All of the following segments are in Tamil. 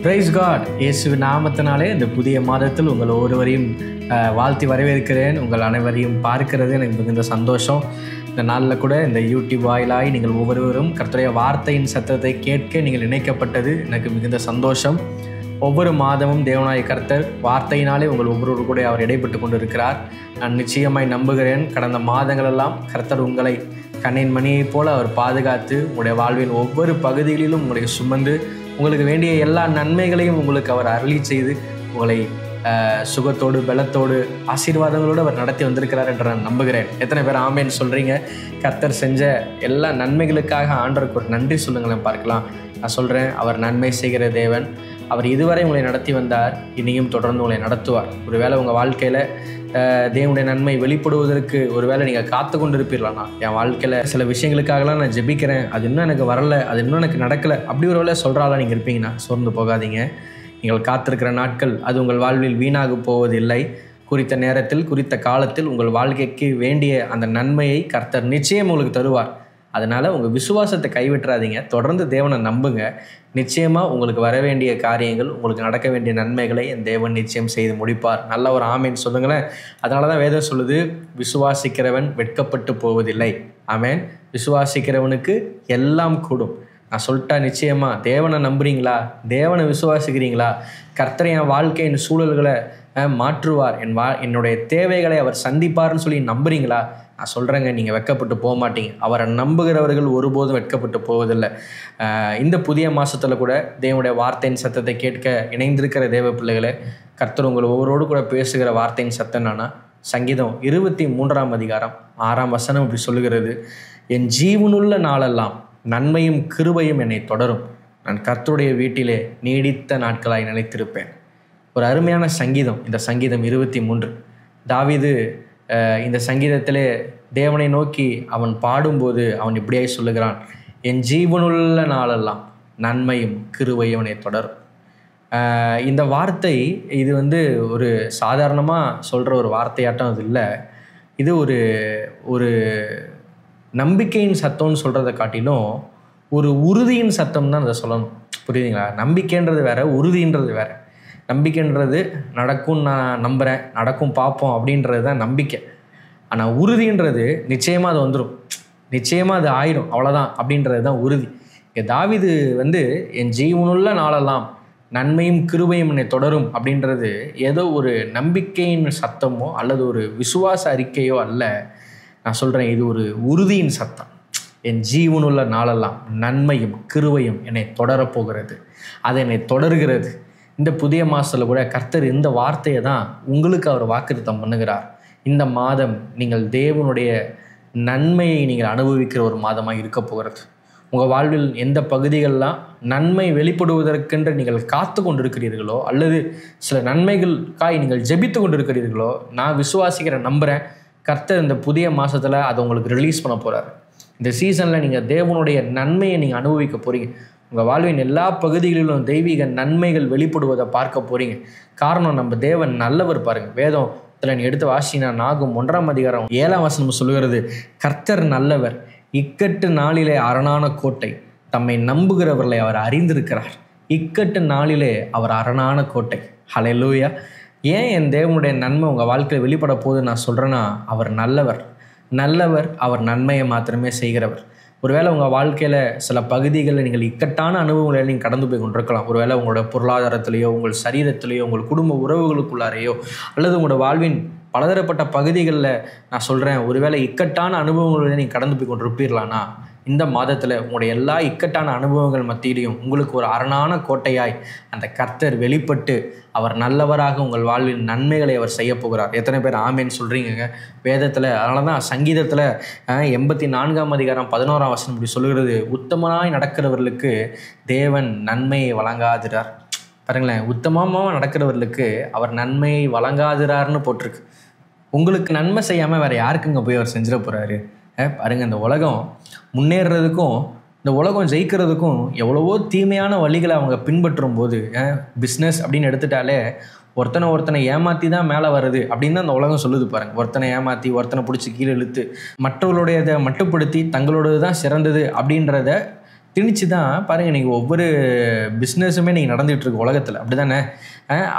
Price God. இயேசுவின் நாமத்தினாலே இந்த புதிய மாதத்தில் உங்கள் ஒவ்வொருவரையும் வாழ்த்தி வரவேற்கிறேன். உங்கள் அனைவரையும் பார்க்கிறது எனக்கு மிகுந்த சந்தோஷம். இந்த நாளில் கூட இந்த யூடியூப் வாயிலாய் நீங்கள் ஒவ்வொருவரும் கர்த்தருடைய வார்த்தையின் சத்தத்தை கேட்க நீங்கள் இணைக்கப்பட்டது எனக்கு மிகுந்த சந்தோஷம். ஒவ்வொரு மாதமும் தேவனாய கர்த்தர் வார்த்தையினாலே உங்கள் ஒவ்வொருவரும் கூட அவர் இடைப்பட்டு கொண்டிருக்கிறார். நான் நிச்சயமாய் நம்புகிறேன். கடந்த மாதங்களெல்லாம் கர்த்தர் உங்களை கண்ணின் மணியைப் போல அவர் பாதுகாத்து உங்களுடைய வாழ்வின் ஒவ்வொரு பகுதிகளிலும் உங்களை சுமந்து உங்களுக்கு வேண்டிய எல்லா நன்மைகளையும் உங்களுக்கு அவர் அருளி செய்து உங்களை சுகத்தோடு பலத்தோடு ஆசீர்வாதங்களோடு அவர் நடத்தி வந்திருக்கிறார் என்று நான் நம்புகிறேன். எத்தனை பேர் ஆமேன்னு சொல்கிறீங்க? கர்த்தர் செஞ்ச எல்லா நன்மைகளுக்காக ஆண்டவருக்கு ஒரு நன்றி சொல்லுங்களேன் பார்க்கலாம். நான் சொல்கிறேன், அவர் நன்மை செய்கிற தேவன். அவர் இதுவரை உங்களை நடத்தி வந்தார், இனியும் தொடர்ந்து உங்களை நடத்துவார். ஒருவேளை உங்கள் வாழ்க்கையில் தேவனுடைய நன்மை வெளிப்படுவதற்கு ஒருவேளை நீங்கள் காத்து கொண்டு இருப்பீர்களாண்ணா, என் வாழ்க்கையில் சில விஷயங்களுக்காகலாம் நான் ஜெபிக்கிறேன், அது இன்னும் எனக்கு வரலை, அது இன்னும் எனக்கு நடக்கலை, அப்படி ஒரு வேளை சொல்கிறாலாம் நீங்கள் இருப்பீங்கன்னா சோர்ந்து போகாதீங்க. நீங்கள் காத்திருக்கிற நாட்கள் அது உங்கள் வாழ்வில் வீணாக போவதில்லை. குறித்த நேரத்தில் குறித்த காலத்தில் உங்கள் வாழ்க்கைக்கு வேண்டிய அந்த நன்மையை கர்த்தர் நிச்சயம் உங்களுக்கு தருவார். அதனால் உங்கள் விசுவாசத்தை கைவிட்டுறாதீங்க. தொடர்ந்து தேவனை நம்புங்க. நிச்சயமாக உங்களுக்கு வர வேண்டிய காரியங்கள், உங்களுக்கு நடக்க வேண்டிய நன்மைகளை என் தேவன் நிச்சயம் செய்து முடிப்பார். நல்ல ஒரு ஆமேன் சொல்லுங்களேன். அதனால தான் வேதம் சொல்லுது, விசுவாசிக்கிறவன் வெட்கப்பட்டு போவதில்லை. ஆமேன். விசுவாசிக்கிறவனுக்கு எல்லாம் கூடும். நான் சொல்லிட்டா நிச்சயமாக தேவனை நம்புறீங்களா? தேவனை விசுவாசிக்கிறீங்களா? கர்த்தர் என் வாழ்க்கையின் சூழல்களை மாற்றுவார், என்னுடைய தேவைகளை அவர் சந்திப்பார்னு சொல்லி நம்புறீங்களா? நான் சொல்கிறேங்க, நீங்கள் வெட்கப்பட்டு போக மாட்டீங்க. அவரை நம்புகிறவர்கள் ஒருபோதும் வெட்கப்பட்டு போவதில்லை. இந்த புதிய மாதத்தில் கூட தேவனுடைய வார்த்தையின் சத்தத்தை கேட்க இணைந்திருக்கிற தேவ பிள்ளைகளை, கர்த்தர் உங்கள் ஒவ்வொருவரோடு கூட பேசுகிற வார்த்தையின் சத்தம் என்னன்னா, சங்கீதம் 23:6 இப்படி சொல்லுகிறது, என் ஜீவனுள்ள நாளெல்லாம் நன்மையும் கிருபையும் என்னை தொடரும், நான் கர்த்தருடைய வீட்டிலே நீடித்த நாட்களாய் நிலைத்திருப்பேன். ஒரு அருமையான சங்கீதம் இந்த சங்கீதம் 23. தாவீது இந்த சங்கீதத்திலே தேவனை நோக்கி அவன் பாடும்போது அவன் இப்படியே சொல்லுகிறான், என் ஜீவனுள்ள நாளெல்லாம் நன்மையும் கிருபையும் என்னை தொடரும். இந்த வார்த்தை இது ஒரு சாதாரணமாக சொல்கிற ஒரு வார்த்தையாட்டம் அது இல்லை. இது ஒரு நம்பிக்கையின் சத்தம்னு சொல்கிறத காட்டிலும் ஒரு உறுதியின் சத்தம் தான் அதை சொல்லணும். புரியுதுங்களா? நம்பிக்கைன்றது வேறு, உறுதின்றது வேறு. நம்பிக்கைன்றது நடக்கும், நான் நம்புகிறேன், நடக்கும் பார்ப்போம் அப்படின்றது தான் நம்பிக்கை. ஆனால் உறுதின்றது நிச்சயமாக அது வந்துடும், நிச்சயமாக அது ஆயிடும், அவ்வளோதான் அப்படின்றது தான் உறுதி. தாவீது என் ஜீவனுள்ள நாளெல்லாம் நன்மையும் கிருபையும் என்னை தொடரும் அப்படின்றது ஏதோ ஒரு நம்பிக்கையின் சத்தமோ அல்லது ஒரு விசுவாச அறிக்கையோ அல்ல. நான் சொல்கிறேன், இது ஒரு உறுதியின் சத்தம். என் ஜீவனுள்ள நாளெல்லாம் நன்மையும் கிருபையும் என்னை தொடரப்போகிறது, அது என்னை தொடர்கிறது. இந்த புதிய மாதத்தில் கூட கர்த்தர் இந்த வார்த்தையை தான் உங்களுக்கு அவர் வாக்குத்தத்தம் பண்ணுகிறார். இந்த மாதம் நீங்கள் தேவனுடைய நன்மையை நீங்கள் அனுபவிக்கிற ஒரு மாதமாக இருக்க போகிறது. உங்கள் வாழ்வில் எந்த பகுதிகளெலாம் நன்மை வெளிப்படுவதற்கென்று நீங்கள் காத்து கொண்டிருக்கிறீர்களோ அல்லது சில நன்மைகளுக்காய் நீங்கள் ஜெபித்து கொண்டிருக்கிறீர்களோ, நான் விசுவாசிக்கிறேன், நம்புகிறேன், கர்த்தர் இந்த புதிய மாதத்தில் அதை உங்களுக்கு ரிலீஸ் பண்ண போகிறார். இந்த சீசனில் நீங்கள் தேவனுடைய நன்மையை நீங்கள் அனுபவிக்க போகிறீங்க. உங்கள் வாழ்வின் எல்லா பகுதிகளிலும் தெய்வீக நன்மைகள் வெளிப்படுவதை பார்க்க போகிறீங்க. காரணம், நம்ம தேவன் நல்லவர். பாருங்கள், வேதத்தில் நீ எடுத்து வாசினா நாகும் 1:7 சொல்லுகிறது, கர்த்தர் நல்லவர், இக்கட்டு நாளிலே அரணான கோட்டை, தம்மை நம்புகிறவர்களை அவர் அறிந்திருக்கிறார். இக்கட்டு நாளிலே அவர் அரணான கோட்டை. ஹல்லேலூயா. ஏன் என் தேவனுடைய நன்மை உங்கள் வாழ்க்கையில் வெளிப்பட போகுது நான் சொல்கிறேன்னா, அவர் நல்லவர். அவர் நன்மையை மாத்திரமே செய்கிறவர். ஒருவேளை உங்கள் வாழ்க்கையில் சில பகுதிகளில் நீங்கள் இக்கட்டான அனுபவங்களை நீங்கள் கடந்து போய் கொண்டிருக்கலாம். ஒருவேளை உங்களோட பொருளாதாரத்திலேயோ, உங்கள் சரீரத்திலேயோ, உங்கள் குடும்ப உறவுகளுக்குள்ளாரையோ அல்லது உங்களோட வாழ்வின் பலதரப்பட்ட பகுதிகளில் நான் சொல்கிறேன், ஒருவேளை இக்கட்டான அனுபவங்களை நீங்கள் கடந்து போய் கொண்டிருப்பீர்களானா, இந்த மாதத்தில் உங்களுடைய எல்லா இக்கட்டான அனுபவங்கள் மத்தியிலையும் உங்களுக்கு ஒரு அரணான கோட்டையாய் அந்த கர்த்தர் வெளிப்பட்டு அவர் நல்லவராக உங்கள் வாழ்வில் நன்மைகளை அவர் செய்ய போகிறார். எத்தனை பேர் ஆமேன்னு சொல்கிறீங்க? வேதத்தில் அதனால தான் சங்கீதத்தில் 84:11 இப்படி சொல்லுகிறது, உத்தமனாய் நடக்கிறவர்களுக்கு தேவன் நன்மையை வழங்காதிரார். பாருங்களேன், உத்தமமாக நடக்கிறவர்களுக்கு அவர் நன்மையை வழங்காதிரார்னு போட்டிருக்கு. உங்களுக்கு நன்மை செய்யாமல் வேறு யாருக்குங்க போய் அவர் செஞ்சிட போகிறாரு? பாருங்கள், இந்த உலகம் முன்னேறதுக்கும் இந்த உலகம் ஜெயிக்கிறதுக்கும் எவ்வளவோ தீமையான வழிகளை அவங்க பின்பற்றும் போது, பிஸ்னஸ் அப்படின்னு எடுத்துட்டாலே ஒருத்தனை ஏமாற்றி தான் மேலே வருது அப்படின்னு தான் அந்த உலகம் சொல்லுது. பாருங்கள், ஒருத்தனை ஏமாற்றி ஒருத்தனை பிடிச்சி கீழே இழுத்து மற்றவர்களுடையதை மட்டுப்படுத்தி தங்களோடது தான் சிறந்தது அப்படின்றத திணிச்சு தான் பாருங்கள், நீங்கள் ஒவ்வொரு பிஸ்னஸுமே நீங்கள் நடந்துகிட்ருக்கு உலகத்தில், அப்படி தானே?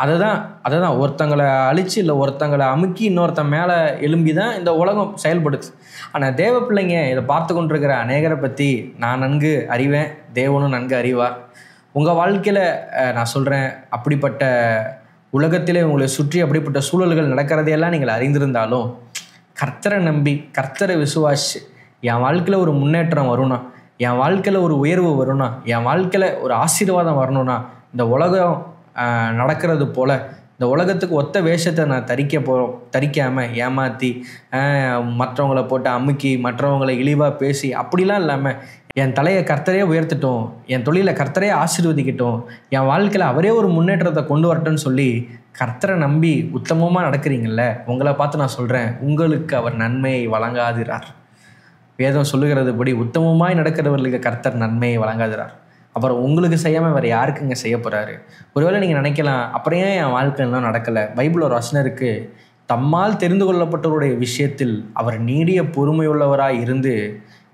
அதை தான் ஒருத்தங்களை அழித்து இல்லை ஒருத்தங்களை அமுக்கி இன்னொருத்தன் மேலே எழும்பி தான் இந்த உலகம் செயல்படுது. ஆனால் தேவ பிள்ளைங்க இதை பார்த்து கொண்டிருக்கிற அநேகரை பற்றி நான் நன்கு அறிவேன், தேவனும் நன்கு அறிவார். உங்கள் வாழ்க்கையில் நான் சொல்கிறேன், அப்படிப்பட்ட உலகத்திலே உங்களை சுற்றி அப்படிப்பட்ட சூழல்கள் நடக்கிறதையெல்லாம் நீங்கள் அறிந்திருந்தாலும் கர்த்தரை நம்பி கர்த்தரை விசுவாசி என் வாழ்க்கையில் ஒரு முன்னேற்றம் வரும்னா, என் வாழ்க்கையில் ஒரு உயர்வு வரும்னா, என் வாழ்க்கையில் ஒரு ஆசீர்வாதம் வரணும்னா, இந்த உலகம் நடக்கிறது போல் இந்த உலகத்துக்கு ஒத்த வேஷத்தை நான் தரிக்காமல் ஏமாற்றி மற்றவங்கள போட்டு அமுக்கி மற்றவங்களை இழிவாக பேசி அப்படிலாம் இல்லாமல் என் தலையை கர்த்தரே உயர்த்திட்டோம், என் தொழிலை கர்த்தரே ஆசீர்வதிக்கட்டும், என் வாழ்க்கையில் அவரே ஒரு முன்னேற்றத்தை கொண்டு வரட்டும்னு சொல்லி கர்த்தரை நம்பி உத்தமமாக நடக்கிறீங்கள, உங்களை பார்த்து நான் சொல்கிறேன், உங்களுக்கு அவர் நன்மையை வழங்காதிரார். வேதம் சொல்லுகிறதுபடி உத்தமமாய் நடக்கிறவர்களுக்கு கர்த்தர் நன்மையை வழங்காதிரார். அப்புறம் உங்களுக்கு செய்யாமல் வேறு யாருக்குங்க செய்ய போகிறாரு? ஒருவேளை நீங்கள் நினைக்கலாம், அப்புறம் ஏன் என் வாழ்க்கையெல்லாம் நடக்கலை? பைபிள் ஒரு வசனம் இருக்குது, தம்மால் தெரிந்து கொள்ளப்பட்டவருடைய விஷயத்தில் அவர் நீடிய பொறுமையுள்ளவராய் இருந்து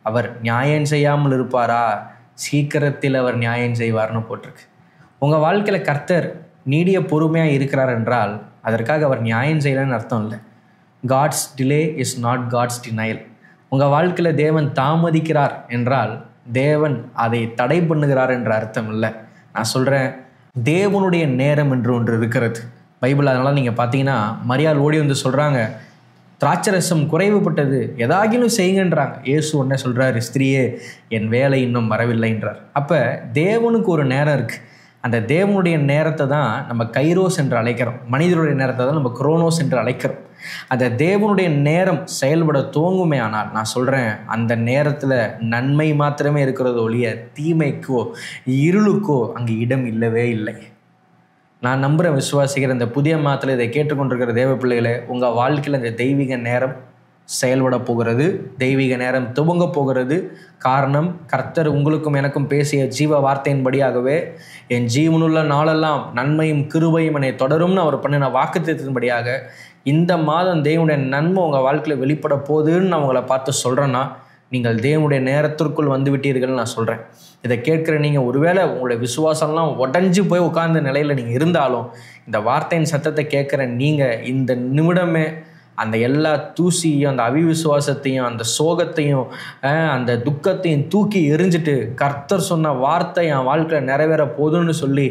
அவர் நியாயம் செய்யாமல் இருப்பாரா? சீக்கிரத்தில் அவர் நியாயம் செய்வார்னு போட்டிருக்கு. உங்கள் வாழ்க்கையில் கர்த்தர் நீடிய பொறுமையாக இருக்கிறார் என்றால் அதற்காக அவர் நியாயம் செய்யலன்னு அர்த்தம் இல்லை. God's delay is not God's denial. உங்கள் வாழ்க்கையில் தேவன் தாமதிக்கிறார் என்றால் தேவன் அதை தடை பண்ணுகிறார் என்ற அர்த்தம் இல்லை. நான் சொல்கிறேன், தேவனுடைய நேரம் என்று ஒன்று இருக்கிறது பைபிள். அதனால் நீங்கள் பார்த்தீங்கன்னா மரியாள் ஓடி வந்து சொல்கிறாங்க, திராட்சரசம் குறைவுபட்டது, எதாகிலும் செய்யுங்கன்றாங்க. இயேசு உடனே சொல்கிறார், ஸ்திரியே என் வேலை இன்னும் வரவில்லைன்றார். அப்போ தேவனுக்கு ஒரு நேரம் இருக்குது. அந்த தேவனுடைய நேரத்தை தான் நம்ம கைரோஸ் என்று அழைக்கிறோம், மனிதனுடைய நேரத்தை தான் நம்ம குரோனோஸ் என்று அழைக்கிறோம். அந்த தேவனுடைய நேரம் செயல்பட துவங்குமே ஆனால் நான் சொல்கிறேன், அந்த நேரத்தில் நன்மை மாத்திரமே இருக்கிறது ஒழிய தீமைக்கோ இருளுக்கோ அங்கே இடம் இல்லவே இல்லை. நான் நம்புகிற விசுவாசிக்கிற இந்த புதிய மாதத்தில் இதை கேட்டுக்கொண்டிருக்கிற தேவ பிள்ளைகளே, உங்கள் வாழ்க்கையில் இந்த தெய்வீக நேரம் செயல்பட போகிறது, தெய்வீக நேரம் துவங்க போகிறது. காரணம், கர்த்தர் உங்களுக்கும் எனக்கும் பேசிய ஜீவ வார்த்தையின்படியாகவே என் ஜீவனுள்ள நாளெல்லாம் நன்மையும் கிருபையும் என்னை தொடரும்னு அவர் பண்ணின வாக்குத்தத்தத்தின்படியாக இந்த மாதம் தேவனுடைய நன்மை உங்கள் வாழ்க்கையில் வெளிப்பட போகுதுன்னு நான் உங்களை பார்த்து சொல்கிறேன்னா, நீங்கள் தேவனுடைய நேரத்திற்குள் வந்து விட்டீர்கள்னு நான் சொல்கிறேன். இதை கேட்குற நீங்கள் ஒருவேளை உங்களுடைய விசுவாசம்லாம் உடஞ்சி போய் உட்கார்ந்த நிலையில் நீங்கள் இருந்தாலும் இந்த வார்த்தையின் சத்தத்தை கேட்குற நீங்கள் இந்த நிமிடமே அந்த எல்லா தூசியும் அந்த அவிவிசுவாசத்தையும் அந்த சோகத்தையும் அந்த துக்கத்தையும் தூக்கி எரிஞ்சிட்டு கர்த்தர் சொன்ன வார்த்தை என் வாழ்க்கையில் நிறைவேற போதுன்னு சொல்லி,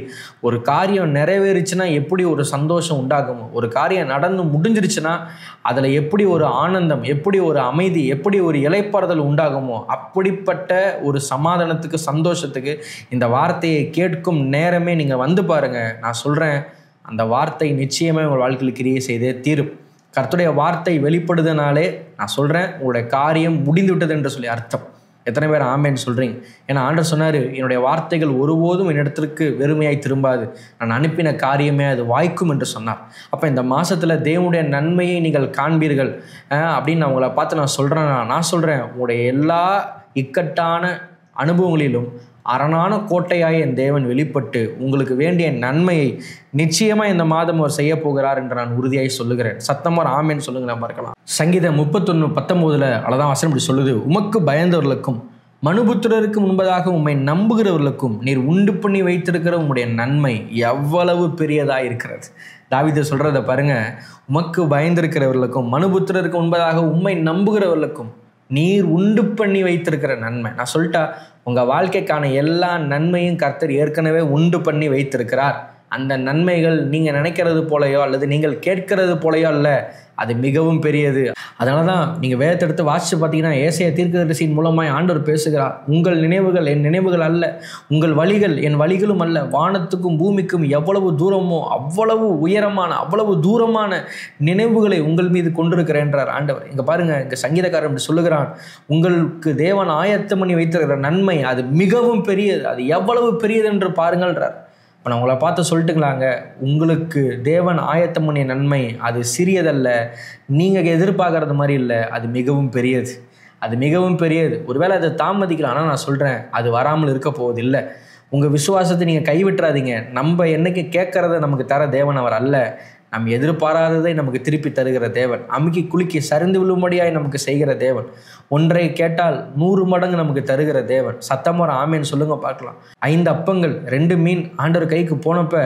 ஒரு காரியம் நிறைவேறிச்சுன்னா எப்படி ஒரு சந்தோஷம் உண்டாகுமோ, ஒரு காரியம் நடந்து முடிஞ்சிருச்சுன்னா அதில் எப்படி ஒரு ஆனந்தம், எப்படி ஒரு அமைதி, எப்படி ஒரு இளைப்பாறுதல் உண்டாகுமோ, அப்படிப்பட்ட ஒரு சமாதானத்துக்கு சந்தோஷத்துக்கு இந்த வார்த்தையை கேட்கும் நேரமே நீங்கள் வந்து பாருங்கள். நான் சொல்கிறேன், அந்த வார்த்தை நிச்சயமாக உங்கள் வாழ்க்கையில் கிரியை செய்தே தீரும். கர்த்தருடைய வார்த்தை வெளிப்படுதுனாலே நான் சொல்கிறேன், உங்களுடைய காரியம் முடிந்து விட்டது என்று சொல்லி அர்த்தம். எத்தனை பேர் ஆமேன்னு சொல்கிறீங்க? ஏன்னா ஆண்டவர் சொன்னார், என்னுடைய வார்த்தைகள் ஒருபோதும் என்னிடத்திற்கு வெறுமையாய் திரும்பாது, நான் அனுப்பின காரியமே அது வாய்க்கும் என்று சொன்னார். அப்போ இந்த மாதத்தில் தேவனுடைய நன்மையை நீங்கள் காண்பீர்கள் அப்படின்னு நான் உங்களை பார்த்து நான் சொல்கிறேன், உங்களுடைய எல்லா இக்கட்டான அனுபவங்களிலும் அரணான கோட்டையாய் என் தேவன் வெளிப்பட்டு உங்களுக்கு வேண்டிய நன்மையை நிச்சயமாக இந்த மாதம் அவர் செய்ய போகிறார் என்று நான் உறுதியாய் சொல்லுகிறேன். சத்தமாக ஆமேன்னு சொல்லுங்களேன் பார்க்கலாம். சங்கீதம் 31:19 அவ்வளோதான் வசனம் இப்படி சொல்லுது, உமக்கு பயந்தவர்களுக்கும் மனுபுத்திரருக்கு முன்பதாக உம்மை நம்புகிறவர்களுக்கும் நீர் உண்டு பண்ணி வைத்திருக்கிற உம்முடைய நன்மை எவ்வளவு பெரியதாக இருக்கிறது. தாவீது சொல்கிறத பாருங்க, உமக்கு பயந்திருக்கிறவர்களுக்கும் மனுபுத்திரருக்கு முன்பதாக உம்மை நம்புகிறவர்களுக்கும் நீர் உண்டு பண்ணி வைத்திருக்கிற நன்மை. நான் சொல்லிட்டா, உங்கள் வாழ்க்கைக்கான எல்லா நன்மையும் கர்த்தர் ஏற்கனவே உண்டு பண்ணி வைத்திருக்கிறார். அந்த நன்மைகள் நீங்கள் நினைக்கிறது போலையோ அல்லது நீங்கள் கேட்கிறது போலையோ அல்ல, அது மிகவும் பெரியது. அதனால தான் நீங்கள் வேதத்தை எடுத்து வாசித்து பார்த்தீங்கன்னா, ஏசாயா தீர்க்கதரிசியின் மூலமாய் ஆண்டவர் பேசுகிறார், உங்கள் நினைவுகள் என் நினைவுகள் அல்ல, உங்கள் வழிகள் என் வழிகளும் அல்ல, வானத்துக்கும் பூமிக்கும் எவ்வளவு தூரமோ அவ்வளவு உயரமான அவ்வளவு தூரமான நினைவுகளை உங்கள் மீது கொண்டிருக்கிறேன்றார் ஆண்டவர். இங்கே பாருங்கள், இங்கே சங்கீதக்காரன் இப்படி சொல்லுகிறான், உங்களுக்கு தேவன் ஆயத்தம் பண்ணி வைத்திருக்கிற நன்மை அது மிகவும் பெரியது, அது எவ்வளவு பெரியது என்று பாருங்கள்ன்றார். இப்போ நான் உங்களை பார்த்து சொல்லிட்டுங்களாங்க, உங்களுக்கு தேவன் ஆயத்தம் பண்ணிய நன்மை அது சிறியதல்ல, நீங்கள் எதிர்பார்க்கறது மாதிரி இல்லை, அது மிகவும் பெரியது, அது மிகவும் பெரியது. ஒருவேளை அதை தாமதிக்கலாம், ஆனால் நான் சொல்கிறேன், அது வராமல் இருக்க போவதில்லை. உங்கள் விசுவாசத்தை நீங்கள் கைவிட்டுறாதீங்க. நம்ம என்னைக்கு கேட்குறத நமக்கு தர தேவன் அவர் அல்ல, நாம் எதிர்பாராததை நமக்கு திருப்பி தருகிற தேவன், அமுக்கி குலுக்கி சரிந்து விழும்படியாய் நமக்கு செய்கிற தேவன், ஒன்றை கேட்டால் 100 மடங்கு நமக்கு தருகிற தேவன். சத்தமோர ஆமேன்னு சொல்லுங்க பார்க்கலாம். 5 அப்பங்கள் 2 மீன் ஆண்டவர் கைக்கு போனப்ப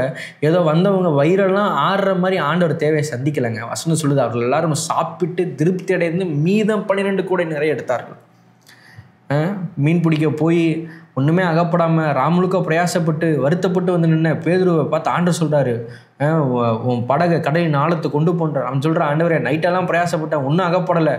ஏதோ வந்தவங்க வயிறெல்லாம் ஆடுற மாதிரி ஆண்டவர் தேவையை சந்திக்கலைங்க. வசனம் சொல்லுது, அவர்கள் எல்லாரும் சாப்பிட்டு திருப்தி அடைந்து மீதம் 12 கூடை நிறைய எடுத்தார்கள். மீன் பிடிக்க போய் ஒன்றுமே அகப்படாமல் ராமுழுக்க பிரயாசப்பட்டு வருத்தப்பட்டு வந்து நின்ன பேதுருவை பார்த்து ஆண்டவர் சொல்கிறாரு, உன் படகை கடலின் ஆழத்தை கொண்டு போன்றார். அவன் சொல்கிறான், ஆண்டவரே நைட்டெல்லாம் பிரயாசப்பட்டேன், ஒன்றும் அகப்படலை,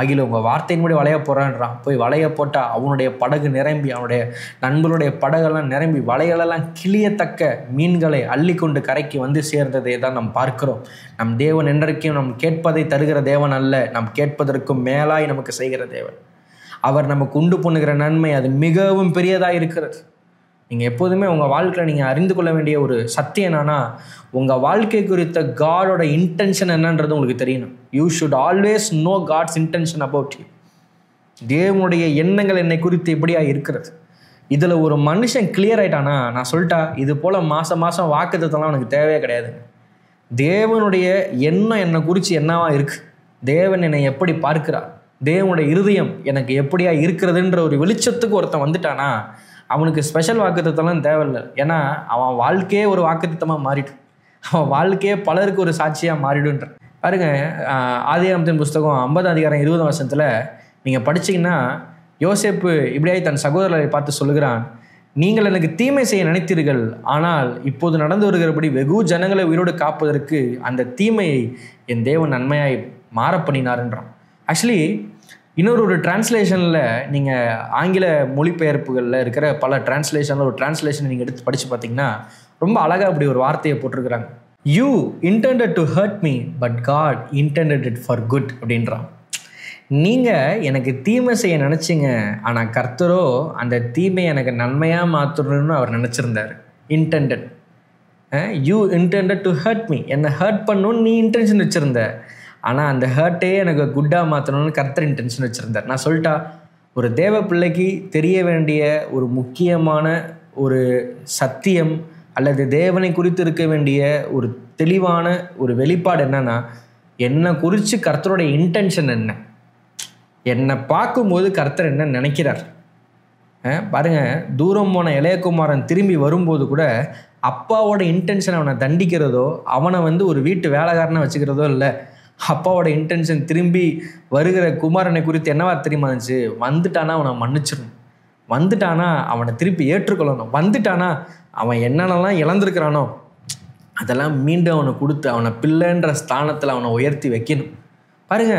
அகில உங்கள் வார்த்தையின்படி வளைய போகிறான்றான். போய் வளைய போட்டால் அவனுடைய படகு நிரம்பி, அவனுடைய நண்பர்களுடைய படகெல்லாம் நிரம்பி வலைகளெல்லாம் கிளியத்தக்க மீன்களை அள்ளி கொண்டு கரைக்கு வந்து சேர்ந்ததை தான் நாம் பார்க்கிறோம். நம் தேவன் என்றைக்கும் நம் கேட்பதை தருகிற தேவன் அல்ல, நாம் கேட்பதற்கும் மேலாய் நமக்கு செய்கிற தேவன். அவர் நமக்கு உண்டு பண்ணுகிற நன்மை அது மிகவும் பெரியதாக இருக்கிறது. நீங்கள் எப்போதுமே உங்கள் வாழ்க்கையில் நீங்கள் அறிந்து கொள்ள வேண்டிய ஒரு சத்தியம் என்னன்னா, உங்கள் வாழ்க்கை குறித்த காடோட இன்டென்ஷன் என்னன்றது உங்களுக்கு தெரியணும். You should always know God's intention about you. தேவனுடைய எண்ணங்கள் என்னை குறித்து எப்படியா இருக்கிறது. இதில் ஒரு மனுஷன் கிளியர் ஆகிட்டானா, நான் சொல்லிட்டா இது போல் மாதம் வாக்குத்தத்தெல்லாம் எனக்கு தேவையே கிடையாதுங்க. தேவனுடைய எண்ணம் என்னை குறித்து என்னவா இருக்குது, தேவன் என்னை எப்படி பார்க்கிறார், தேவனுடைய இருதயம் எனக்கு எப்படியா இருக்கிறதுன்ற ஒரு வெளிச்சத்துக்கு ஒருத்தன் வந்துட்டானா அவனுக்கு ஸ்பெஷல் வாக்குத்தத்தெல்லாம் தேவையில்லை. ஏன்னா அவன் வாழ்க்கையே ஒரு வாக்குத்தத்தமாக மாறிடும், அவன் வாழ்க்கையே பலருக்கு ஒரு சாட்சியாக மாறிடுன்ற பாருங்க. ஆதியாகமத்தின் புஸ்தகம் 50 அதிகாரம் 20 வசனத்தில் நீங்கள் படிச்சிங்கன்னா, யோசேப்பு இப்படியாய் தன் சகோதரரை பார்த்து சொல்லுகிறான், நீங்கள் எனக்கு தீமை செய்ய நினைத்தீர்கள், ஆனால் இப்போது நடந்து வருகிறபடி வெகு ஜனங்களை உயிரோடு காப்பதற்கு அந்த தீமையை என் தேவன் நன்மையாய் மாற பண்ணினார்ன்றான். ஆக்சுவலி இன்னொரு டிரான்ஸ்லேஷனில் நீங்கள் ஆங்கில மொழிபெயர்ப்புகளில் இருக்கிற பல டிரான்ஸ்லேஷனில் ஒரு டிரான்ஸ்லேஷனை நீங்கள் எடுத்து படித்து பார்த்தீங்கன்னா ரொம்ப அழகாக அப்படி ஒரு வார்த்தையை போட்டிருக்கிறாங்க. You intended to hurt me but God intended it for good அப்படின்றான். நீங்கள் எனக்கு தீமை செய்ய நினச்சிங்க, ஆனால் கர்த்தரோ அந்த தீமையை எனக்கு நன்மையாக மாற்றணும்னு அவர் நினச்சிருந்தார். Intended, you intended to hurt me, என்னை ஹர்ட் பண்ணணும்னு நீ இன்டென்ஷன் வச்சுருந்த, ஆனால் அந்த ஹர்ட்டே எனக்கு குட்டாக மாற்றணும்னு கர்த்தர் இன்டென்ஷன் வச்சுருந்தார். நான் சொல்லிட்டா, ஒரு தேவ பிள்ளைக்கு தெரிய வேண்டிய ஒரு முக்கியமான ஒரு சத்தியம் அல்லது தேவனை குறித்து இருக்க வேண்டிய ஒரு தெளிவான ஒரு வெளிப்பாடு என்னன்னா, என்னை குறித்து கர்த்தருடைய இன்டென்ஷன் என்ன, என்னை பார்க்கும்போது கர்த்தர் என்ன நினைக்கிறார். பாருங்கள், தூரம் போன இளையகுமாரன் திரும்பி வரும்போது கூட அப்பாவோட இன்டென்ஷன் அவனை தண்டிக்கிறதோ அவனை ஒரு வீட்டு வேலைக்காரனை வச்சுக்கிறதோ இல்லை. அப்பாவோட இன்டென்ஷன் திரும்பி வருகிற குமாரனை குறித்து என்னவா தெரியுமா இருந்துச்சு, வந்துட்டானா அவனை மன்னிச்சிடணும், வந்துட்டானா அவனை திருப்பி ஏற்றுக்கொள்ளணும், வந்துட்டானா அவன் என்னென்னலாம் இழந்திருக்கிறானோ அதெல்லாம் மீண்டும் அவனை கொடுத்து அவனை பிள்ளைன்ற ஸ்தானத்தில் அவனை உயர்த்தி வைக்கணும். பாருங்க,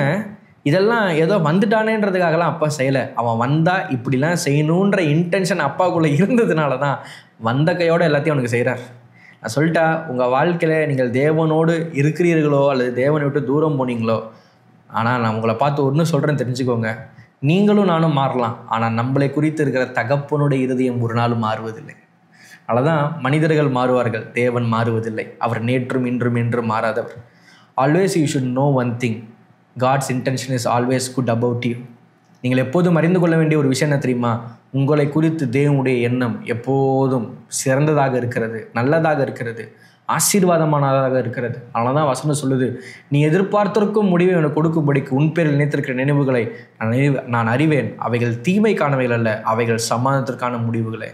இதெல்லாம் ஏதோ வந்துட்டானேன்றதுக்காகலாம் அப்பா செய்யலை. அவன் வந்தால் இப்படிலாம் செய்யணுன்ற இன்டென்ஷன் அப்பாவுக்குள்ளே இருந்ததுனால தான் வந்த கையோடு எல்லாத்தையும் அவனுக்கு செய்கிறார். நான் சொல்லிட்டா, உங்கள் வாழ்க்கையில் நீங்கள் தேவனோடு இருக்கிறீர்களோ அல்லது தேவனை விட்டு தூரம் போனீங்களோ, ஆனால் நான் உங்களை பார்த்து ஒன்று சொல்கிறேன்னு தெரிஞ்சுக்கோங்க, நீங்களும் நானும் மாறலாம், ஆனால் நம்மளை குறித்து இருக்கிற தகப்பனுடைய இருதயம் ஒரு நாள் மாறுவதில்லை. அதனால் மனிதர்கள் மாறுவார்கள், தேவன் மாறுவதில்லை. அவர் நேற்றும் இன்றும் என்றும் மாறாதவர். Always you should know one thing, God's intention is always good about you. நீங்கள் எப்போதும் அறிந்து கொள்ள வேண்டிய ஒரு விஷயம் என்ன தெரியுமா, உங்களை குறித்து தேவனுடைய எண்ணம் எப்போதும் சிறந்ததாக இருக்கிறது, நல்லதாக இருக்கிறது, ஆசீர்வாதமானதாக இருக்கிறது. அதனால தான் வசனம் சொல்லுது, நீ எதிர்பார்த்திருக்கும் முடிவை எனக்கு கொடுக்கும்படிக்கு உன் பேரில் நினைத்திருக்கிற நினைவுகளை நான் அறிவேன், அவைகள் தீமைக்கானவைகள் அல்ல, அவைகள் சமாதானத்திற்கான முடிவுகளே.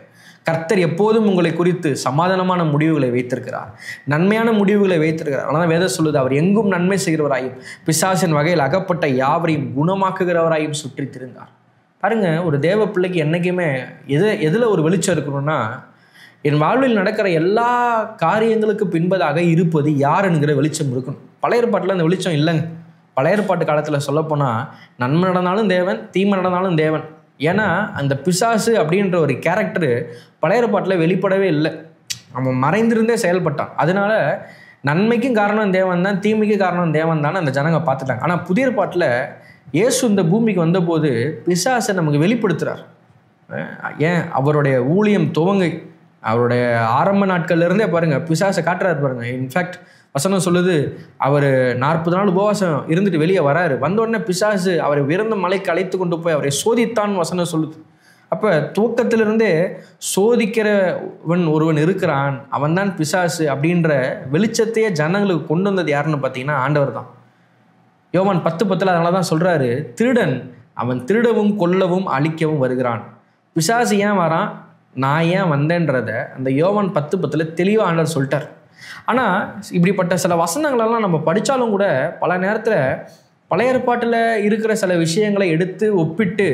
கர்த்தர் எப்போதும் உங்களை குறித்து சமாதானமான முடிவுகளை வைத்திருக்கிறார், நன்மையான முடிவுகளை வைத்திருக்கிறார். அதனால் வேதம் சொல்லுது, அவர் எங்கும் நன்மை செய்கிறவராயும் பிசாசின் வகையில் அகப்பட்ட யாவரையும் குணமாக்குகிறவராயும் சுற்றி திரிந்தார். பாருங்க, ஒரு தேவ பிள்ளைக்கு என்றைக்குமே எதில் ஒரு வெளிச்சம் இருக்கணும்னா, என் வாழ்வில் நடக்கிற எல்லா காரியங்களுக்கு பின்பதாக இருப்பது யார் என்கிற வெளிச்சம் இருக்கணும். பழைய ஏற்பாட்டில் அந்த வெளிச்சம் இல்லைங்க. பழைய ஏற்பாட்டு காலத்தில் சொல்லப்போனால் நன்மை நடந்தாலும் தேவன், தீமை நடந்தாலும் தேவன். ஏன்னா அந்த பிசாசு அப்படின்ற ஒரு கேரக்டரு பழைய ஏற்பாட்டில் வெளிப்படவே இல்லை, அவன் மறைந்திருந்தே செயல்பட்டான். அதனால நன்மைக்கும் காரணம் தேவன் தான், தீமைக்கும் காரணம் தேவன் தானே அந்த ஜனங்க பார்த்துட்டாங்க. ஆனால் புதிய ஏற்பாட்டில் இயேசு இந்த பூமிக்கு வந்தபோது பிசாசை நமக்கு வெளிப்படுத்துகிறார். ஏன் அவருடைய ஊழியம் துவங்கி அவருடைய ஆரம்ப நாட்கள்லேருந்தே பாருங்கள் பிசாசை காட்டுறாரு பாருங்கள். இன்ஃபேக்ட் வசனம் சொல்லுது, அவர் 40 நாள் உபவாசம் இருந்துட்டு வெளியே வராரு. வந்தோடனே பிசாசு அவரை விருந்த மலைக்கு அழைத்து கொண்டு போய் அவரை சோதித்தான் வசனம் சொல்லுது. அப்போ துவக்கத்திலிருந்தே சோதிக்கிறவன் ஒருவன் இருக்கிறான், அவன் தான் பிசாசு அப்படின்ற வெளிச்சத்தையே ஜனங்களுக்கு கொண்டு வந்தது யாருன்னு பார்த்தீங்கன்னா ஆண்டவர் தான். யோவான் 10:10 அதனால தான் சொல்கிறாரு, திருடன் அவன் திருடவும் கொல்லவும் அழிக்கவும் வருகிறான். பிசாசு ஏன் வரான், நான் ஏன் வந்தேன்றத அந்த யோவான் 10:10 தெளிவாக ஆண்டவர் சொல்லிட்டார். ஆனால் இப்படிப்பட்ட சில வசனங்களெல்லாம் நம்ம படித்தாலும் கூட பல நேரத்தில் பழைய ஏற்பாட்டில் இருக்கிற சில விஷயங்களை எடுத்து ஒப்பிட்டு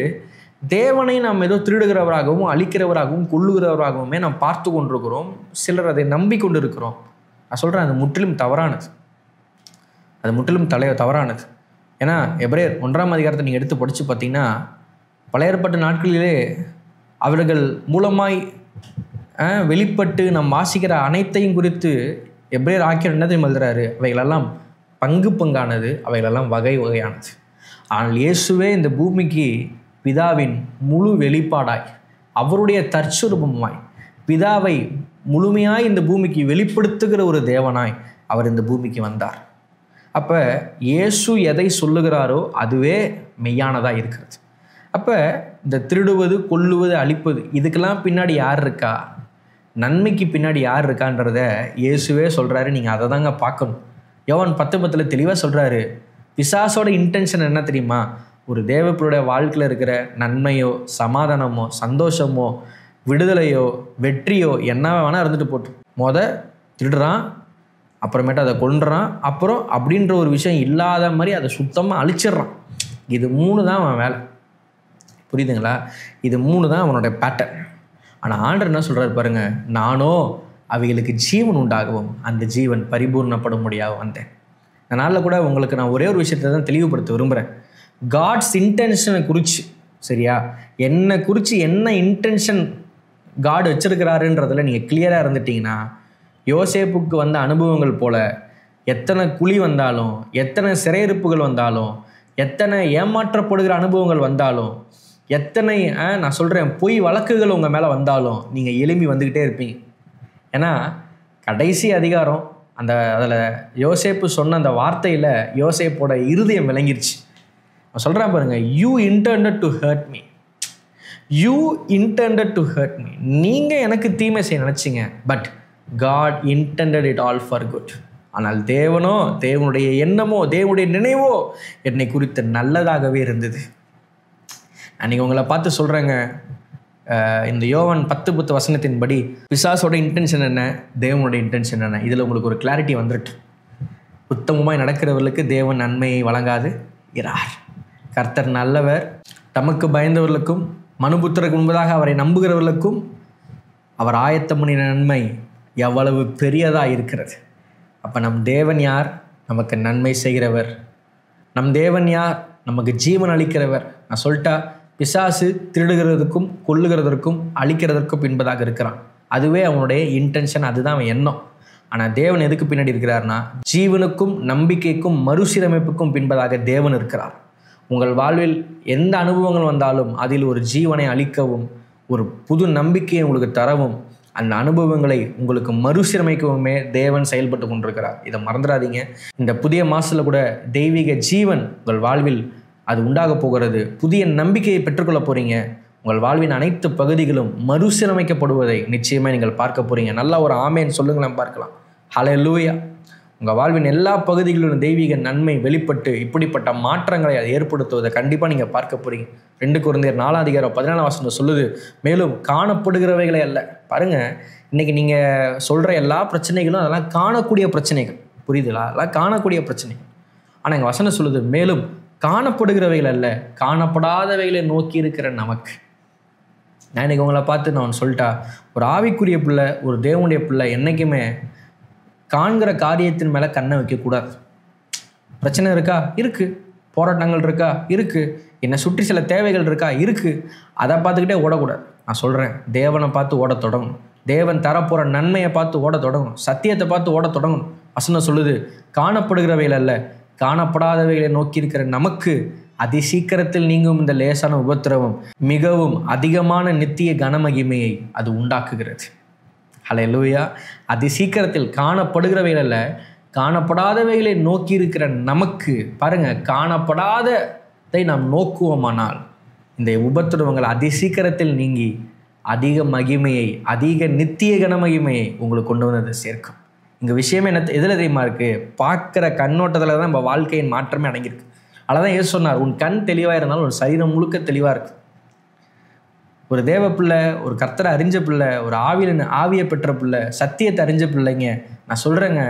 தேவனை நாம் ஏதோ திருடுகிறவராகவும் அழிக்கிறவராகவும் கொள்ளுகிறவராகவுமே நாம் பார்த்து கொண்டிருக்கிறோம். சிலர் அதை நம்பி கொண்டு இருக்கிறோம். நான் சொல்கிறேன், அது முற்றிலும் தவறானது. அது முற்றிலும் தவறானது. ஏன்னா எபிரேயர் 1ஆம் அதிகாரத்தை நீங்கள் எடுத்து படித்து பார்த்தீங்கன்னா, பழைய ஏற்பாட்டு நாட்களிலே அவர்கள் மூலமாய் வெளிப்பட்டு நாம் வாசிக்கிற அனைத்தையும் குறித்து எபிரேயர் ஆக்கியோர் என்ன தெரியுமா எழுதுறாரு, அவைகளெல்லாம் பங்கு பங்கானது, அவைகளெல்லாம் வகை வகையானது. ஆனால் இயேசுவே இந்த பூமிக்கு பிதாவின் முழு வெளிப்பாடாய், அவருடைய தற்சுரூபமாய், பிதாவை முழுமையாய் இந்த பூமிக்கு வெளிப்படுத்துகிற ஒரு தேவனாய் அவர் இந்த பூமிக்கு வந்தார். அப்போ இயேசு எதை சொல்லுகிறாரோ அதுவே மெய்யானதாக இருக்கிறது. அப்போ இந்த திருடுவது, கொல்லுவது, அழிப்பது இதுக்கெல்லாம் பின்னாடி யார் இருக்கா, நன்மைக்கு பின்னாடி யார் இருக்கான்றத இயேசுவே சொல்கிறாரு. நீங்கள் அதை தாங்க பார்க்கணும். யோவான் 10:10 தெளிவாக சொல்கிறாரு, பிசாசோட இன்டென்ஷன் என்ன தெரியுமா, ஒரு தேவப்பிள்ளையோட வாழ்க்கையில் இருக்கிற நன்மையோ சமாதானமோ சந்தோஷமோ விடுதலையோ வெற்றியோ என்ன வேணால் இருந்துட்டு போட்டு திருடுறான், அப்புறமேட்டு அதை கொண்டுறான், அப்புறம் அப்படின்ற ஒரு விஷயம் இல்லாத மாதிரி அதை சுத்தமாக அழிச்சிட்றான். இது 3 தான் அவன் வேலை. புரியுதுங்களா? இது 3 தான் அவனோட பேட்டர்ன். ஆனால் ஆண்டவர் என்ன சொல்கிறாரு பாருங்க, நானோ அவைகளுக்கு ஜீவன் உண்டாகவும் அந்த ஜீவன் பரிபூர்ணப்பட முடியாது வந்தேன். இந்த நாளில் கூட உங்களுக்கு நான் ஒரே ஒரு விஷயத்தை தான் தெளிவுபடுத்த விரும்புகிறேன். காட்ஸ் இன்டென்ஷனை குறித்து, சரியா, என்னை குறித்து என்ன இன்டென்ஷன் காட் வச்சிருக்கிறாருன்றதில் நீங்கள் கிளியராக இருந்துட்டிங்கன்னா, யோசேப்புக்கு வந்த அனுபவங்கள் போல் எத்தனை குழி வந்தாலும், எத்தனை சிறையிருப்புகள் வந்தாலும், எத்தனை ஏமாற்றப்படுகிற அனுபவங்கள் வந்தாலும், எத்தனை நான் சொல்கிறேன் பொய் வழக்குகள் உங்கள் மேலே வந்தாலும் நீங்கள் எழும்பி வந்துக்கிட்டே இருப்பீங்க. ஏன்னா கடைசி அதிகாரம் அதில் யோசேப்பு சொன்ன அந்த வார்த்தையில் யோசேப்போட இருதயம் விளங்கிருச்சு. நான் சொல்கிறேன் பாருங்கள், you intended to hurt me, you intended to hurt me. நீங்கள் எனக்கு தீமை செய்ய நினச்சிங்க, but God intended it all for good. ஆனால் தேவனோ, தேவனுடைய எண்ணமோ, தேவனுடைய நினைவோ என்னை குறித்து நல்லதாகவே இருந்தது. அன்றைக்கி உங்களை பார்த்து சொல்கிறேங்க, இந்த யோவான் 10:10 வசனத்தின்படி பிசாசோட இன்டென்ஷன் என்ன, தேவனுடைய இன்டென்ஷன் என்ன, இதில் உங்களுக்கு ஒரு கிளாரிட்டி வந்துட்டு. உத்தமமாய் நடக்கிறவர்களுக்கு தேவன் நன்மையை வழங்காது இரார். கர்த்தர் நல்லவர், தமக்கு பயந்தவர்களுக்கும் மனுபுத்திரருக்கு முன்பதாக அவரை நம்புகிறவர்களுக்கும் அவர் ஆயத்தம் பண்ணின நன்மை எவ்வளவு பெரியதாக இருக்கிறது. அப்போ நம் தேவன் யார்? நமக்கு நன்மை செய்கிறவர். நம் தேவன் யார்? நமக்கு ஜீவன் அளிக்கிறவர். நான் சொல்லிட்டா, பிசாசு திருடுகிறதுக்கும் கொல்லுகிறதற்கும் அழிக்கிறதற்கும் பின்பதாக இருக்கிறான். அதுவே அவனுடைய இன்டென்ஷன், அதுதான் அவன் எண்ணம். ஆனால் தேவன் எதுக்கு பின்னாடி இருக்கிறார்னா, ஜீவனுக்கும் நம்பிக்கைக்கும் மறுசீரமைப்புக்கும் பின்பதாக தேவன் இருக்கிறார். உங்கள் வாழ்வில் எந்த அனுபவங்கள் வந்தாலும் அதில் ஒரு ஜீவனை அளிக்கவும், ஒரு புது நம்பிக்கையை உங்களுக்கு தரவும், அந்த அனுபவங்களை உங்களுக்கு மறுசீரமைக்கவுமே தேவன் செயல்பட்டு கொண்டிருக்கிறார். இதை மறந்துடாதீங்க. இந்த புதிய மாதத்தில் கூட தெய்வீக ஜீவன் உங்கள் வாழ்வில் அது உண்டாக போகிறது. புதிய நம்பிக்கையை பெற்றுக்கொள்ள போகிறீங்க. உங்கள் வாழ்வின் அனைத்து பகுதிகளும் மறுசீரமைக்கப்படுவதை நிச்சயமாக நீங்கள் பார்க்க போகிறீங்க. நல்லா ஒரு ஆமேன்னு சொல்லுங்களேன் பார்க்கலாம். ஹல்லேலூயா. உங்கள் வாழ்வின் எல்லா பகுதிகளிலும் தெய்வீக நன்மை வெளிப்பட்டு இப்படிப்பட்ட மாற்றங்களை அதை ஏற்படுத்துவதை கண்டிப்பாக நீங்கள் பார்க்க போகிறீங்க. 2 கொரிந்தியர் 4ஆம் அதிகாரம் 14ஆம் வசனம் சொல்லுது, மேலும் காணப்படுகிறவைகளே அல்ல. பாருங்கள், இன்றைக்கி நீங்கள் சொல்கிற எல்லா பிரச்சனைகளும் அதெல்லாம் காணக்கூடிய பிரச்சனைகள். புரியுதுங்களா? அதெல்லாம் காணக்கூடிய பிரச்சனைகள். ஆனால் எங்கள் வசனம் சொல்லுது, மேலும் காணப்படுகிறவைகள் அல்ல, காணப்படாதவைகளை நோக்கி இருக்கிற நமக்கு. நான் இன்றைக்கி உங்களை பார்த்து நான் சொல்லிட்டா, ஒரு ஆவிக்குரிய பிள்ளை, ஒரு தேவனுடைய பிள்ளை என்றைக்குமே காண்கிற காரியத்தின் மேலே கண்ணை வைக்கக்கூடாது. பிரச்சனை இருக்கா? இருக்குது. போராட்டங்கள் இருக்கா? இருக்குது. என்னை சுற்றி சில தேவைகள் இருக்கா? இருக்குது. அதை பார்த்துக்கிட்டே ஓடக்கூடாது. நான் சொல்கிறேன், தேவனை பார்த்து ஓட தொடங்கணும். தேவன் தரப்போகிற நன்மையை பார்த்து ஓட தொடங்கணும். சத்தியத்தை பார்த்து ஓட தொடங்கணும். வசனம் சொல்லுது, காணப்படுகிறவைகள் அல்ல, காணப்படாதவைகளை நோக்கி இருக்கிற நமக்கு அதி சீக்கிரத்தில் நீங்கும் இந்த லேசான உபத்திரவம் மிகவும் அதிகமான நித்திய கனமகிமையை அது உண்டாக்குகிறது. ஹல்லேலூயா. அதி சீக்கிரத்தில் காணப்படுகிறவைகள் அல்ல, காணப்படாதவைகளை நோக்கி இருக்கிற நமக்கு. பாருங்க, காணப்படாததை நாம் நோக்குவோமானால் இந்த உபத்திரவங்கள் அதிசீக்கிரத்தில் நீங்கி அதிக மகிமையை, அதிக நித்திய கன மகிமையை உங்களுக்கு கொண்டு வந்து சேர்க்கும். இங்கே விஷயமே என்ன எதில் தெரியுமா இருக்குது? பார்க்குற கண்ணோட்டத்தில் தான் நம்ம வாழ்க்கையின் மாற்றமே அடங்கியிருக்கு. அதனால் தான் ஏசு சொன்னார், உன் கண் தெளிவாக இருந்தாலும் ஒரு சரீரம் முழுக்க தெளிவாக இருக்குது. ஒரு தேவ பிள்ளை, ஒரு கர்த்தரை அறிஞ்ச பிள்ளை, ஒரு ஆவியை பெற்ற பிள்ளை, சத்தியத்தை அறிஞ்ச பிள்ளைங்க, நான் சொல்கிறேங்க,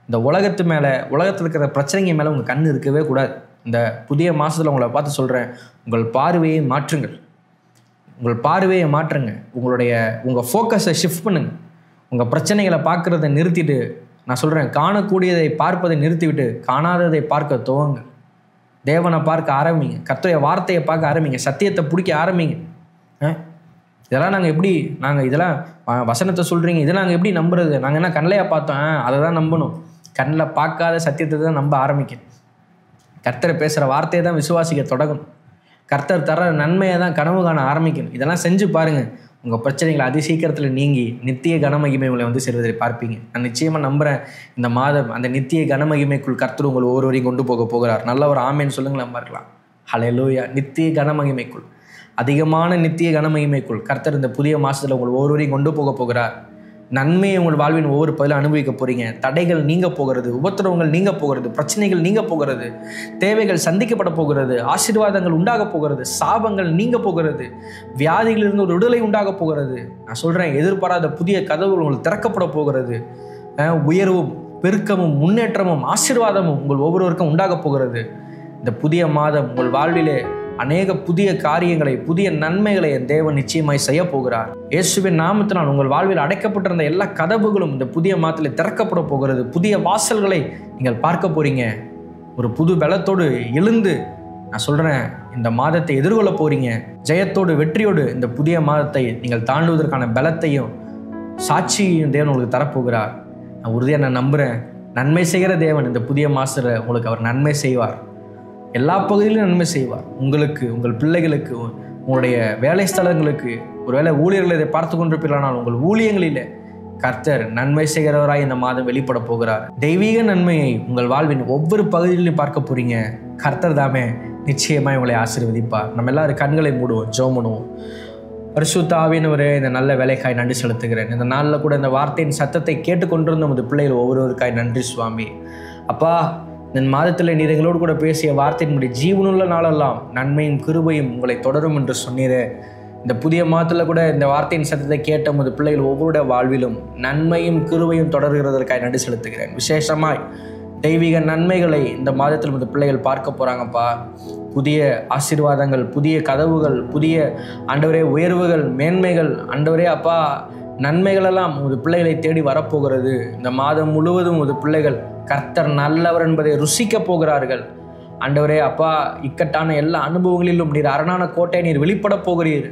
இந்த உலகத்து மேலே, உலகத்தில் இருக்கிற பிரச்சனைங்க மேலே உங்கள் கண் இருக்கவே கூடாது. இந்த புதிய மாதத்தில் உங்களை பார்த்து சொல்கிறேன், உங்கள் பார்வையை மாற்றுங்கள். உங்கள் பார்வையை மாற்றுங்க. உங்கள் ஃபோக்கஸை ஷிஃப்ட் பண்ணுங்கள். உங்கள் பிரச்சனைகளை பார்க்குறதை நிறுத்திட்டு, நான் சொல்கிறேன், காணக்கூடியதை பார்ப்பதை நிறுத்திவிட்டு காணாததை பார்க்க துவங்க. தேவனை பார்க்க ஆரம்பிங்க. கர்த்தருடைய வார்த்தையை பார்க்க ஆரம்பிங்க. சத்தியத்தை பிடிக்க ஆரம்பிங்க. இதெல்லாம் நாங்கள் இதெல்லாம் வசனத்தை சொல்கிறீங்க, இதை நாங்கள் எப்படி நம்புறது? நாங்கள் என்ன கண்ணையா பார்த்தோம்? அதை தான் நம்பணும். கண்ணில் பார்க்காத சத்தியத்தை தான் நம்ப ஆரம்பிக்கணும். கர்த்தர் பேசுகிற வார்த்தையை தான் விசுவாசிக்க தொடங்கணும். கர்த்தர் தர நன்மையை தான் கனவு காண ஆரம்பிக்கணும். இதெல்லாம் செஞ்சு பாருங்கள். உங்கள் பிரச்சனைகளை அதிசீக்கிரத்தில் நீங்கி நித்திய கனமகிமை உங்களை வந்து செல்வதை பார்ப்பீங்க. நான் நிச்சயமாக நம்புகிறேன், இந்த மாதம் அந்த நித்திய கனமகிமைக்குள் கர்த்தர் உங்களை ஒவ்வொருவரையும் கொண்டு போகிறார். நல்ல ஒரு ஆமேன்னு சொல்லுங்களேன், நம்ம இருக்கலாம். ஹல்லேலூயா. நித்திய கனமகிமைக்குள், அதிகமான நித்திய கனமகிமைக்குள் கர்த்தர் இந்த புதிய மாதத்தில் உங்களை ஒவ்வொருவரையும் கொண்டு போகிறார். நன்மையை உங்கள் வாழ்வின் ஒவ்வொரு பகுதியில் அனுபவிக்க போகிறீங்க. தடைகள் நீங்க போகிறது, உபத்திரவங்கள் நீங்க போகிறது, பிரச்சனைகள் நீங்க போகிறது, தேவைகள் சந்திக்கப்பட போகிறது, ஆசீர்வாதங்கள் உண்டாக போகிறது, சாபங்கள் நீங்க போகிறது, வியாதிகளிலிருந்து ஒரு விடுதலை உண்டாக போகிறது. நான் சொல்கிறேன், எதிர்பாராத புதிய கதவுகள் உங்களுக்கு திறக்கப்பட போகிறது. உயர்வும் பெருக்கமும் முன்னேற்றமும் ஆசீர்வாதமும் உங்கள் ஒவ்வொருவருக்கும் உண்டாக போகிறது. இந்த புதிய மாதம் உங்கள் வாழ்விலே அநேக புதிய காரியங்களை, புதிய நன்மைகளை என் தேவன் நிச்சயமாய் செய்ய போகிறார். இயேசுவின் நாமத்தினால் உங்கள் வாழ்வில் அடைக்கப்பட்டிருந்த எல்லா கதவுகளும் இந்த புதிய மாதத்தில் திறக்கப்பட போகிறது. புதிய வாசல்களை நீங்கள் பார்க்க போறீங்க. ஒரு புது பலத்தோடு எழுந்து, நான் சொல்கிறேன், இந்த மாதத்தை எதிர்கொள்ள போறீங்க. ஜெயத்தோடு, வெற்றியோடு இந்த புதிய மாதத்தை நீங்கள் தாண்டுவதற்கான பலத்தையும் சாட்சியையும் தேவன் உங்களுக்கு தரப்போகிறார். நான் உறுதியாக நம்புகிறேன், நன்மை செய்கிற தேவன் இந்த புதிய மாதத்தில் உங்களுக்கு அவர் நன்மை செய்வார். எல்லா பகுதியிலும் நன்மை செய்வார். உங்களுக்கு, உங்கள் பிள்ளைகளுக்கு, உங்களுடைய வேலை ஸ்தலங்களுக்கு, ஒருவேளை ஊழியர்களை இதை பார்த்து கொண்டிருப்பீர்களானால் உங்கள் ஊழியங்களிலே கர்த்தர் நன்மை செய்கிறவராய் இந்த மாதம் வெளிப்பட போகிறார். தெய்வீக நன்மையை உங்கள் வாழ்வின் ஒவ்வொரு பகுதியிலையும் பார்க்க போறீங்க. கர்த்தர் தாமே நிச்சயமாய் உங்களை ஆசீர்வதிப்பார். நம்ம எல்லாரும் கண்களை மூடுவோம், ஜெபம் பண்ணுவோம். பரிசுத்த ஆவியானவரே, இந்த நல்ல வேலைக்காய் நன்றி செலுத்துகிறேன். இந்த நாளில் கூட இந்த வார்த்தையின் சத்தத்தை கேட்டுக்கொண்டிருந்த நமது பிள்ளைகள் ஒவ்வொருவருக்காய் நன்றி சுவாமி. அப்பா, இந்த மாதத்தில் நீர் எங்களோடு கூட பேசிய வார்த்தையின்படி ஜீவனுள்ள நாளெல்லாம் நன்மையும் கிருபையும் உங்களை தொடரும் என்று சொன்னீரே. இந்த புதிய மாதத்தில் கூட இந்த வார்த்தையின் சத்தத்தை கேட்ட நமது பிள்ளைகள் ஒவ்வொருடைய வாழ்விலும் நன்மையும் கிருபையும் தொடர்கிறதற்காக நன்றி செலுத்துகிறேன். விசேஷமாய் தெய்வீக நன்மைகளை இந்த மாதத்தில் நமது பிள்ளைகள் பார்க்க போகிறாங்கப்பா. புதிய ஆசீர்வாதங்கள், புதிய கதவுகள், புதிய ஆண்டவரே உயர்வுகள், மேன்மைகள், ஆண்டவரே அப்பா நன்மைகளெல்லாம் உமது பிள்ளைகளை தேடி வரப்போகிறது. இந்த மாதம் முழுவதும் உமது பிள்ளைகள் கர்த்தர் நல்லவர் என்பதை ருசிக்க போகிறார்கள். ஆண்டவரே அப்பா, இக்கட்டான எல்லா அனுபவங்களிலும் நீர் அரணான கோட்டையை நீர் வெளிப்பட போகிறீர்.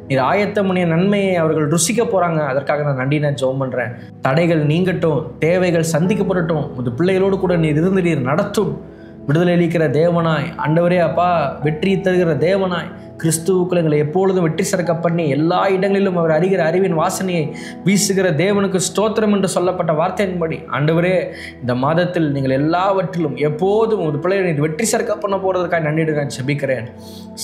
நீர் ஆயத்தம் பண்ணிய நன்மையை அவர்கள் ருசிக்க போகிறாங்க. அதற்காக நான் நன்றி ஜெபம் பண்ணுறேன். தடைகள் நீங்கட்டும், தேவைகள் சந்திக்கப்படட்டும். உமது பிள்ளைகளோடு கூட நீர் இருந்து நீர் நடத்தும். விடுதலை அளிக்கிற தேவனாய், ஆண்டவரே அப்பா வெற்றி தருகிற தேவனாய், கிறிஸ்துவுக்குள் எங்களை எப்பொழுதும் வெற்றி சிறக்க பண்ணி எல்லா இடங்களிலும் அவர் அறிகிற அறிவின் வாசனையை வீசுகிற தேவனுக்கு ஸ்தோத்திரம் என்று சொல்லப்பட்ட வார்த்தையின்படி ஆண்டவரே, இந்த மாதத்தில் நீங்கள் எல்லாவற்றிலும் எப்போதும் ஒரு பிள்ளையை நீர் வெற்றி சிறக்க பண்ண போகிறதற்காக நன்றிடு நான் ஜெபிக்கிறேன்.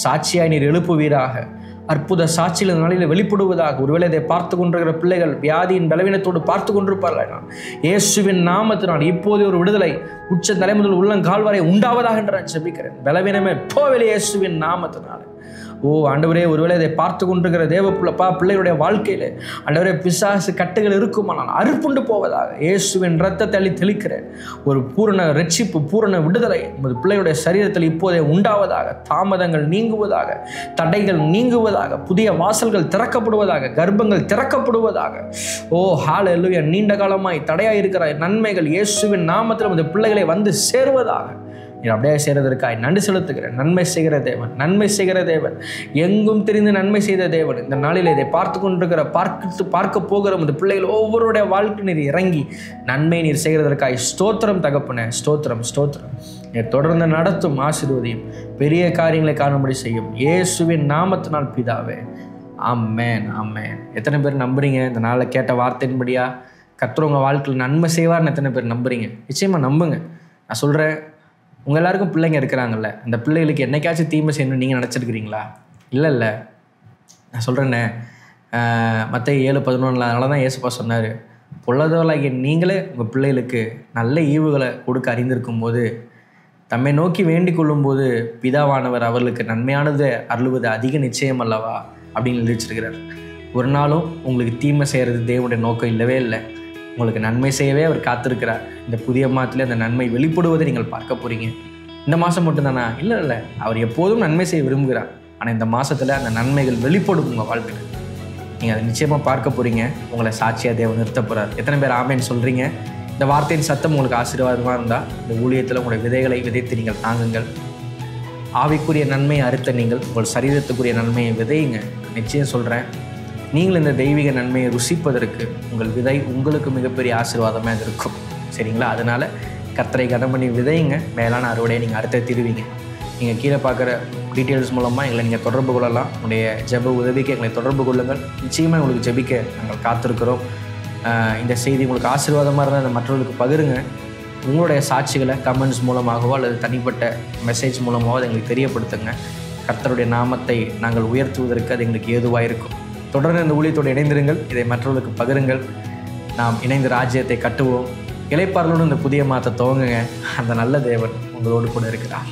சாட்சியாய் நீர் எழுப்புவீராக. அற்புத சாட்சியில் இந்த நாளில் வெளிப்படுவதாக. ஒருவேளை இதை பார்த்து கொண்டிருக்கிற பிள்ளைகள் வியாதியின் பலவீனத்தோடு பார்த்து கொண்டிருப்பார்கள். நான் இயேசுவின் நாமத்தினால் இப்போது ஒரு விடுதலை உச்ச தலைமுதல் உள்ளங்கால் வரை உண்டாவதாக என்று நான் ஜெபிக்கிறேன். பலவீனமே போவெளி இயேசுவின் நாமத்தினால். ஓ ஆண்டவரே, ஒருவேளை இதை பார்த்து கொண்டிருக்கிற தேவ பிள்ளைகளுடைய வாழ்க்கையில் ஆண்டவரே பிசாசு கட்டுகள் இருக்குமானால் அறுப்புண்டு போவதாக இயேசுவின் இரத்தத்தை அள்ளி தெளிக்கிறேன். ஒரு பூரண ரட்சிப்பு, பூரண விடுதலை உமது பிள்ளையுடைய சரீரத்தில் இப்போதே உண்டாவதாக. தாமதங்கள் நீங்குவதாக, தடைகள் நீங்குவதாக, புதிய வாசல்கள் திறக்கப்படுவதாக, கர்ப்பங்கள் திறக்கப்படுவதாக. ஓ ஹல்லேலூயா. நீண்ட காலமாய் தடையாக இருக்கிற நன்மைகள் இயேசுவின் நாமத்தில் உமது பிள்ளைகளை வந்து சேருவதாக. நீர் அப்படியே செய்கிறதற்காய் நன்றி செலுத்துகிறேன். நன்மை செய்கிற தேவன், நன்மை செய்கிற தேவன், எங்கும் தெரிந்து நன்மை செய்த தேவன். இந்த நாளில் இதை பார்த்து கொண்டிருக்கிற பார்க்க போகிற இந்த பிள்ளைகள் ஒவ்வொருடைய வாழ்க்கை நீர் இறங்கி நன்மை நீர் செய்கிறதற்காய் ஸ்தோத்திரம் தகப்பனே. ஸ்தோத்திரம், ஸ்தோத்திரம். நீர் தொடர்ந்து நடத்தும், ஆசீர்வதியும், பெரிய காரியங்களை காணும்படி செய்யும். இயேசுவின் நாமத்தினால் பிதாவே, ஆமென், ஆமென். எத்தனை பேர் நம்புறீங்க இந்த நாளில் கேட்ட வார்த்தையின்படியா கர்த்தர் உங்கள் வாழ்க்கையில் நன்மை செய்வார்னு எத்தனை பேர் நம்புறீங்க? நிச்சயமாக நம்புங்க. நான் சொல்கிறேன், உங்கள் எல்லாருக்கும் பிள்ளைங்க இருக்கிறாங்கல்ல, அந்த பிள்ளைகளுக்கு என்னைக்காச்சும் தீமை செய்யணும்னு நீங்கள் நினச்சிருக்கிறீங்களா? இல்லை நான் சொல்கிறேன்னே, மத்தேயு 7:11 அதனால தான் இயேசுப்பா சொன்னார், பொல்லாதவர்களாகிய நீங்களே உங்கள் பிள்ளைகளுக்கு நல்ல ஈவுகளை கொடுக்க அறிந்திருக்கும் போது தம்மை நோக்கி வேண்டிக் கொள்ளும்போது பிதாவானவர் அவர்களுக்கு நன்மையானது அருளுவது அதிக நிச்சயம் அல்லவா அப்படின்னு எழுதிச்சிருக்கிறார். ஒரு நாளும் உங்களுக்கு தீமை செய்கிறது தேவனுடைய நோக்கம் இல்லவே இல்லை. உங்களுக்கு நன்மை செய்யவே அவர் காத்திருக்கிறார். இந்த புதிய மாதத்தில் அந்த நன்மை வெளிப்படுவதை நீங்கள் பார்க்க போகிறீங்க. இந்த மாதம் மட்டும்தானா? இல்லை, அவர் எப்போதும் நன்மை செய்ய விரும்புகிறார். ஆனால் இந்த மாதத்தில் அந்த நன்மைகள் வெளிப்படும் உங்கள் வாழ்க்கையில். நீங்கள் அதை நிச்சயமாக பார்க்க போகிறீங்க. உங்களை சாட்சியாக தேவன் நிறுத்த போகிறார். எத்தனை பேர் ஆமேன்னு சொல்கிறீங்க? இந்த வார்த்தையின் சத்தம் உங்களுக்கு ஆசீர்வாதமாக இருந்தால் இந்த ஊழியத்தில் உங்களுடைய விதைகளை விதைத்து நீங்கள் தாங்குங்கள். ஆவிக்குரிய நன்மையை அறுத்த நீங்கள் உங்கள் சரீரத்துக்குரிய நன்மையை விதையுங்க. நிச்சயம் சொல்கிறேன், நீங்கள் இந்த தெய்வீக நன்மையை ருசிப்பதற்கு உங்கள் விதை உங்களுக்கு மிகப்பெரிய ஆசீர்வாதமாக இருக்கும். சரிங்களா? அதனால் கர்த்தரை கனம் பண்ணி விதையுங்க. மேலான அறுவடையை நீங்கள் அறுத்த தீருவீங்க. நீங்கள் கீழே பார்க்குற டீட்டெயில்ஸ் மூலமாக எங்களை நீங்கள் தொடர்பு கொள்ளலாம். உங்களுடைய ஜெப உதவிக்கு எங்களை தொடர்பு கொள்ளுங்கள். நிச்சயமாக உங்களுக்கு ஜெபிக்க நாங்கள் காத்திருக்கிறோம். இந்த செய்தி உங்களுக்கு ஆசீர்வாதமாக இருந்தால் அதை மற்றவர்களுக்கு பகிருங்க. உங்களுடைய சாட்சிகளை கமெண்ட்ஸ் மூலமாகவோ அல்லது தனிப்பட்ட மெசேஜ் மூலமாகவோ அதை எங்களுக்கு தெரியப்படுத்துங்க. கர்த்தருடைய நாமத்தை நாங்கள் உயர்த்துவதற்கு அது எங்களுக்கு ஏதுவாக இருக்கும். தொடர்ந்து இந்த ஊழியத்தோடு இணைந்திருங்கள். இதை மற்றவர்களுக்கு பகிருங்கள். நாம் இணைந்து ராஜ்யத்தை கட்டுவோம். இளைப்பாறுதலோடு இந்த புதிய மாதத்தை துவங்குங்க. அந்த நல்ல தேவன் உங்களோடு கூட இருக்கிறார்.